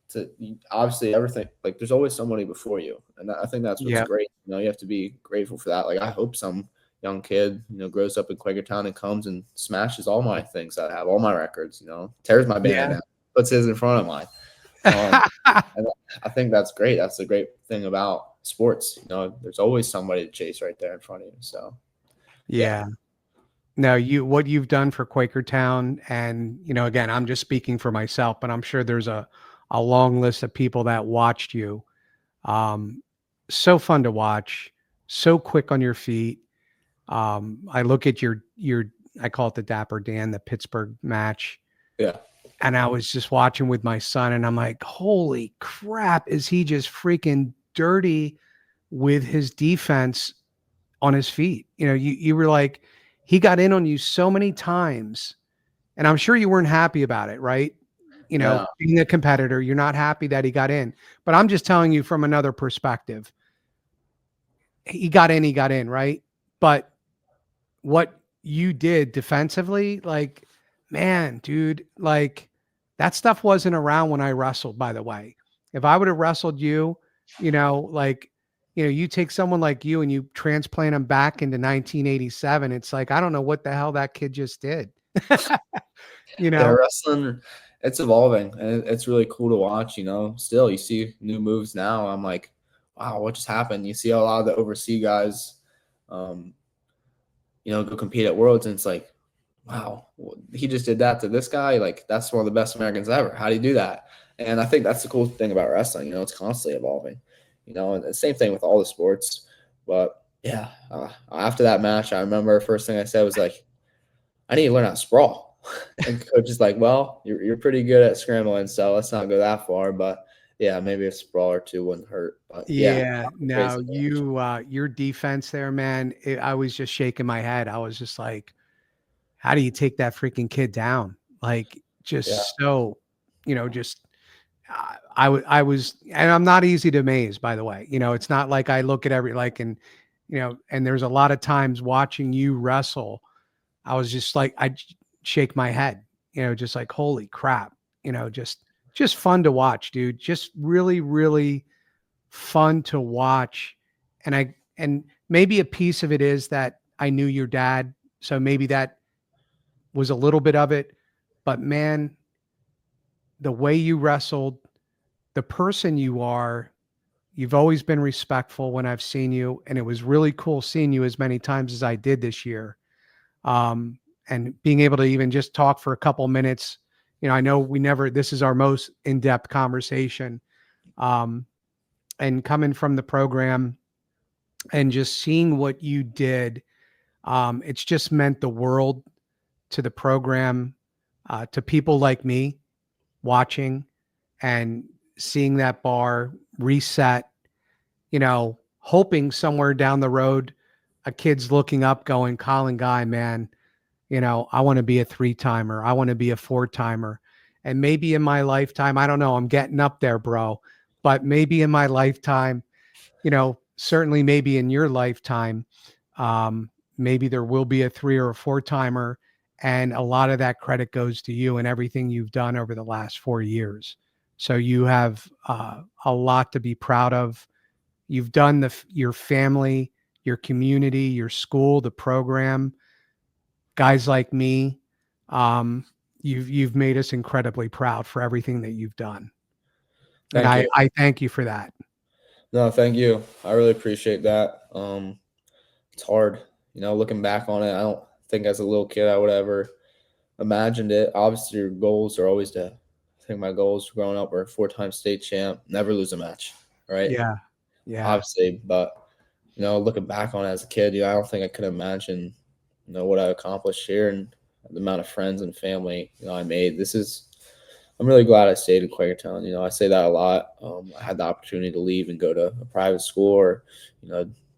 Speaker 3: to obviously everything. Like there's always somebody before you, and I think that's what's
Speaker 2: Yeah.
Speaker 3: great. You have to be grateful for that. Like I hope some young kid grows up in Quakertown and comes and smashes all my things that I have, all my records. Tears my banner
Speaker 2: Yeah.
Speaker 3: down, puts his in front of mine. And I think that's great. That's the great thing about sports. There's always somebody to chase right there in front of you. So
Speaker 2: Yeah. No, what you've done for Quakertown, and again, I'm just speaking for myself, but I'm sure there's a long list of people that watched you. Um, so fun to watch, so quick on your feet. I look at your I call it the Dapper Dan, the Pittsburgh match,
Speaker 3: yeah,
Speaker 2: and I was just watching with my son, and I'm like, holy crap, is he just freaking dirty with his defense on his feet? You were like, he got in on you so many times, and I'm sure you weren't happy about it, right?
Speaker 3: no,
Speaker 2: Being a competitor, you're not happy that he got in, but I'm just telling you from another perspective. He got in, right? But what you did defensively, like, man, dude, like that stuff wasn't around when I wrestled, by the way. If I would have wrestled you, like, you take someone like you and you transplant them back into 1987, it's like, I don't know what the hell that kid just did. you
Speaker 3: yeah,
Speaker 2: know?
Speaker 3: wrestling, it's evolving and it's really cool to watch. Still you see new moves now. I'm like, wow, what just happened? You see a lot of the overseas guys, um, go compete at Worlds, and it's like, wow, he just did that to this guy. Like that's one of the best Americans ever. How do you do that? And I think that's the cool thing about wrestling. It's constantly evolving. And the same thing with all the sports. But yeah, after that match, I remember first thing I said was like, I need to learn how to sprawl. And coach is like, well, you're pretty good at scrambling, so let's not go that far. But yeah, maybe a sprawl or two wouldn't hurt. But yeah,
Speaker 2: Yeah, no,
Speaker 3: crazy.
Speaker 2: your defense there, man, I was just shaking my head. I was just like, how do you take that freaking kid down? Like,
Speaker 3: Yeah,
Speaker 2: just so, just I was, and I'm not easy to amaze, by the way. It's not like I look at and and there's a lot of times watching you wrestle, I was just like, shake my head, just like, holy crap, just fun to watch, dude. Just really, really fun to watch. And maybe a piece of it is that I knew your dad, so maybe that was a little bit of it. But man, the way you wrestled, the person you are, you've always been respectful when I've seen you, and it was really cool seeing you as many times as I did this year. And being able to even just talk for a couple minutes. I know this is our most in-depth conversation. And coming from the program and just seeing what you did, it's just meant the world to the program, to people like me watching and seeing that bar reset, hoping somewhere down the road, a kid's looking up going, Collin Guy, man, I want to be a 3-timer. I want to be a 4-timer. And maybe in my lifetime, I don't know, I'm getting up there, bro, but maybe in my lifetime, certainly maybe in your lifetime, maybe there will be a 3 or a 4-timer. And a lot of that credit goes to you and everything you've done over the last 4 years. So you have a lot to be proud of. You've done your family, your community, your school, the program, guys like me. Um, you've made us incredibly proud for everything that you've done. And
Speaker 3: Thank you.
Speaker 2: I thank you for that.
Speaker 3: No, thank you. I really appreciate that. It's hard, looking back on it. I don't think as a little kid I would ever imagined it. Obviously, your goals are always to. I think my goals growing up were 4-time state champ, never lose a match, right?
Speaker 2: Yeah. Yeah.
Speaker 3: Obviously, but looking back on it as a kid, I don't think I could imagine, what I accomplished here and the amount of friends and family I made. I'm really glad I stayed in Quakertown. I say that a lot. I had the opportunity to leave and go to a private school or,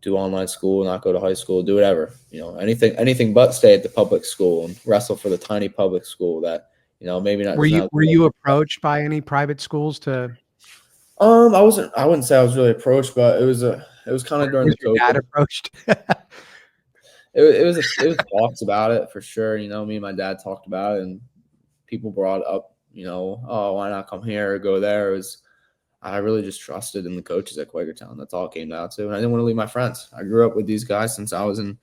Speaker 3: do online school, not go to high school, do whatever, anything but stay at the public school and wrestle for the tiny public school that, maybe not.
Speaker 2: Were you approached by any private schools to?
Speaker 3: I wouldn't say I was really approached, but it was kind of during the
Speaker 2: your dad
Speaker 3: COVID.
Speaker 2: approached?
Speaker 3: It was talks about it for sure. Me and my dad talked about it, and people brought up, oh, why not come here or go there? I really just trusted in the coaches at Quakertown. That's all it came down to, and I didn't want to leave my friends. I grew up with these guys since I was in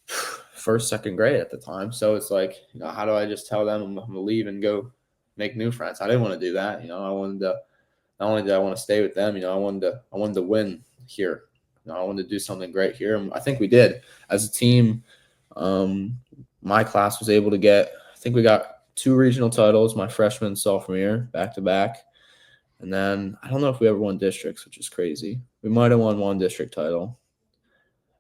Speaker 3: first, second grade at the time. So it's like, how do I just tell them I'm going to leave and go make new friends? I didn't want to do that. I wanted to. Not only did I want to stay with them, I wanted to win here. I wanted to do something great here, and I think we did as a team. My class was able to get. I think we got 2 regional titles my freshman and sophomore year, back to back, and then I don't know if we ever won districts, which is crazy. We might have won 1 district title,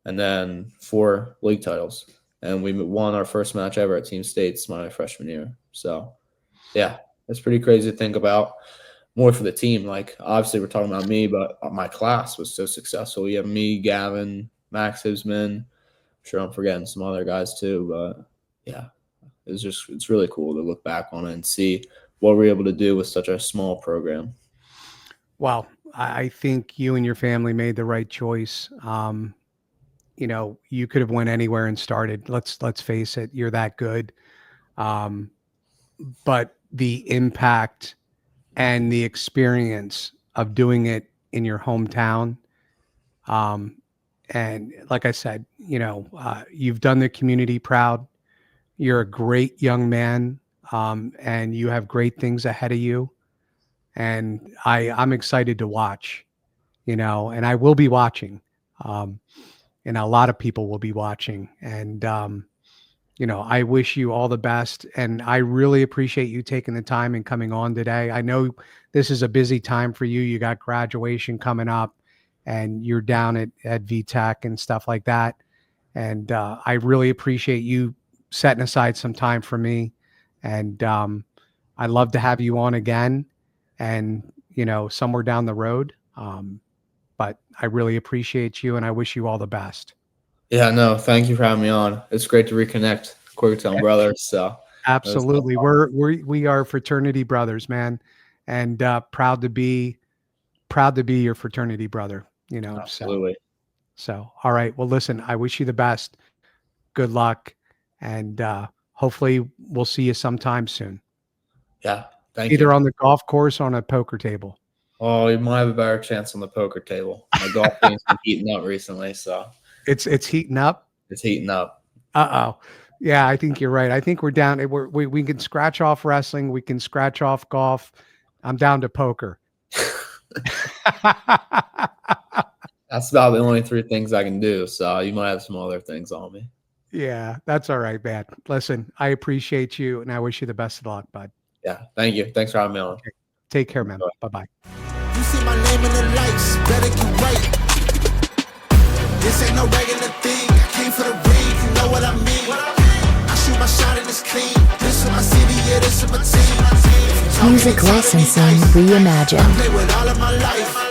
Speaker 3: and then 4 league titles, and we won our first match ever at Team States my freshman year. So, yeah, it's pretty crazy to think about. More for the team. Like, obviously, we're talking about me, but my class was so successful. You have me, Gavin, Max Hibsman. I'm sure I'm forgetting some other guys too, but yeah, it's really cool to look back on it and see what we're able to do with such a small program.
Speaker 2: Well, I think you and your family made the right choice. You could have went anywhere and started. Let's face it, you're that good. But the impact and the experience of doing it in your hometown. And like I said, you've done the community proud. You're a great young man, and you have great things ahead of you. And I'm excited to watch, and I will be watching, and a lot of people will be watching. And, I wish you all the best, and I really appreciate you taking the time and coming on today. I know this is a busy time for you. You got graduation coming up, and you're down at VTech and stuff like that. And I really appreciate you setting aside some time for me. And I'd love to have you on again, and somewhere down the road. But I really appreciate you, and I wish you all the best.
Speaker 3: Yeah, no, thank you for having me on. It's great to reconnect, Quakertown brothers. So
Speaker 2: absolutely, we are fraternity brothers, man, and proud to be your fraternity brother.
Speaker 3: Absolutely.
Speaker 2: So all right. Well, listen, I wish you the best. Good luck, and hopefully we'll see you sometime soon.
Speaker 3: Yeah, thank you.
Speaker 2: Either on the golf course or on a poker table.
Speaker 3: Oh, you might have a better chance on the poker table. My golf game's been heating up recently, so.
Speaker 2: It's heating up.
Speaker 3: It's heating up.
Speaker 2: Yeah, I think you're right. I think we're down. We can scratch off wrestling. We can scratch off golf. I'm down to poker.
Speaker 3: That's about the only 3 things I can do. So you might have some other things on me.
Speaker 2: Yeah, that's all right, man. Listen, I appreciate you, and I wish you the best of luck, bud.
Speaker 3: Yeah, thank you. Thanks for having me on.
Speaker 2: Okay. Take care, man. Bye-bye.
Speaker 1: You see my name in the lights, better get right. This ain't no regular thing. I came for the ring, you know what I mean. I shoot my shot and it's clean. This is my city, yeah, this is my team.
Speaker 4: Music licensing reimagined.
Speaker 1: I play with all of my life.